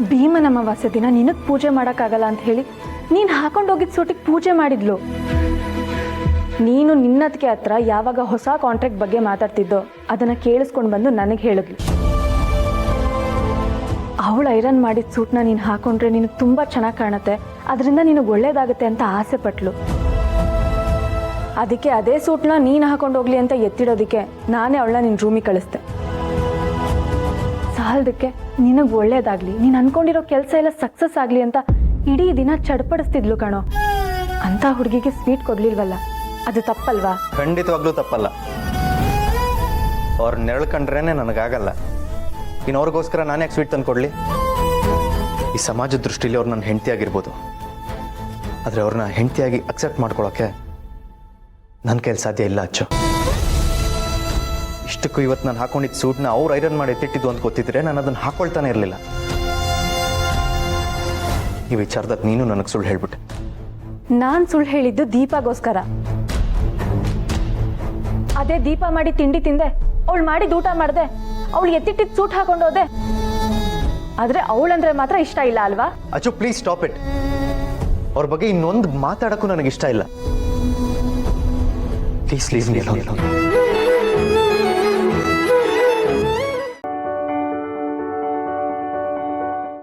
ಭೀಮನ ಅಮಾವಾಸ್ಯೆ ದಿನ ನಿನಗೆ ಪೂಜೆ ಮಾಡೋಕ್ಕಾಗಲ್ಲ ಅಂತ ಹೇಳಿ ನೀನು ಹಾಕೊಂಡೋಗಿದ್ದ ಸೂಟಿಗೆ ಪೂಜೆ ಮಾಡಿದ್ಲು. ನೀನು ನಿನ್ನದಕ್ಕೆ ಹತ್ರ ಯಾವಾಗ ಹೊಸ ಕಾಂಟ್ರಾಕ್ಟ್ ಬಗ್ಗೆ ಮಾತಾಡ್ತಿದ್ದೋ ಅದನ್ನು ಕೇಳಿಸ್ಕೊಂಡು ಬಂದು ನನಗೆ ಹೇಳಿದ್ಲು. ಅವಳು ಐರನ್ ಮಾಡಿದ ಸೂಟ್ನ ನೀನು ಹಾಕೊಂಡ್ರೆ ನಿನಗೆ ತುಂಬ ಚೆನ್ನಾಗಿ ಕಾಣುತ್ತೆ, ಅದರಿಂದ ನಿನಗೆ ಒಳ್ಳೇದಾಗುತ್ತೆ ಅಂತ ಆಸೆ ಪಟ್ಲು. ಅದಕ್ಕೆ ಅದೇ ಸೂಟ್ನ ನೀನು ಹಾಕೊಂಡೋಗ್ಲಿ ಅಂತ ಎತ್ತಿಡೋದಕ್ಕೆ ನಾನೇ ಅವಳನ್ನ ನಿನ್ನ ರೂಮಿಗೆ ಕಳಿಸ್ದೆ. ಸಾಲದಕ್ಕೆ ನಿನಗೆ ಒಳ್ಳೇದಾಗಲಿ, ನೀನು ಅಂದ್ಕೊಂಡಿರೋ ಕೆಲಸ ಎಲ್ಲ ಸಕ್ಸಸ್ ಆಗಲಿ ಅಂತ ಇಡೀ ದಿನ ಚಡ್ಪಡಿಸ್ತಿದ್ಲು ಕಣೋ. ಅಂಥ ಹುಡುಗಿಗೆ ಸ್ವೀಟ್ ಕೊಡ್ಲಿಲ್ವಲ್ಲ, ಅದು ತಪ್ಪಲ್ವಾ? ಖಂಡಿತವಾಗ್ಲೂ ತಪ್ಪಲ್ಲ. ಅವ್ರ ನೆರಳು ಕಂಡ್ರೇನೆ ನನಗಾಗಲ್ಲ, ಇನ್ನು ಅವ್ರಿಗೋಸ್ಕರ ನಾನು ಯಾಕೆ ಸ್ವೀಟ್ ತಂದು ಕೊಡಲಿ? ಈ ಸಮಾಜದ ದೃಷ್ಟಿಲಿ ಅವ್ರು ನನ್ನ ಹೆಂಡತಿ ಆಗಿರ್ಬೋದು, ಆದರೆ ಅವ್ರನ್ನ ಹೆಂಡತಿಯಾಗಿ ಅಕ್ಸೆಪ್ಟ್ ಮಾಡ್ಕೊಳ್ಳೋಕ್ಕೆ ನನ್ನ ಕೈಲಿ ಸಾಧ್ಯ ಇಲ್ಲ ಅಚ್ಚು. ಇಷ್ಟಕ್ಕೂ ಇವತ್ತು ನಾನು ಹಾಕೊಂಡಿದ್ದ ಸೂಟ್ನ ಅವ್ರು ಐರನ್ ಮಾಡಿ ಎತ್ತಿಟ್ಟಿದ್ದು ಅಂತ ಗೊತ್ತಿದ್ರೆ ನಾನು ಅದನ್ನು ಹಾಕೊಳ್ತಾನೆ ಇರಲಿಲ್ಲ. ಈ ವಿಚಾರದಾಗ ನೀನು ನನಗೆ ಸುಳ್ಳು ಹೇಳ್ಬಿಟ್ಟೆ. ನಾನು ಸುಳ್ಳು ಹೇಳಿದ್ದು ದೀಪಾಗೋಸ್ಕರ. ಅದೇ ದೀಪ ಮಾಡಿ ತಿಂಡಿ ತಿಂದೆ, ಅವಳು ಮಾಡಿದ ಊಟ ಮಾಡಿದೆ, ಅವಳು ಎತ್ತಿಟ್ಟಿದ್ದು ಸೂಟ್ ಹಾಕೊಂಡೋದೆ. ಆದ್ರೆ ಅವಳಂದ್ರೆ ಮಾತ್ರ ಇಷ್ಟ ಇಲ್ಲ ಅಲ್ವಾ? ಅಚ್ಚು ಪ್ಲೀಸ್ ಸ್ಟಾಪ್ ಇಟ್. ಅವ್ರ ಬಗ್ಗೆ ಇನ್ನೊಂದು ಮಾತಾಡಕ್ಕೂ ನನಗೆ ಇಷ್ಟ ಇಲ್ಲ. Please leave me alone.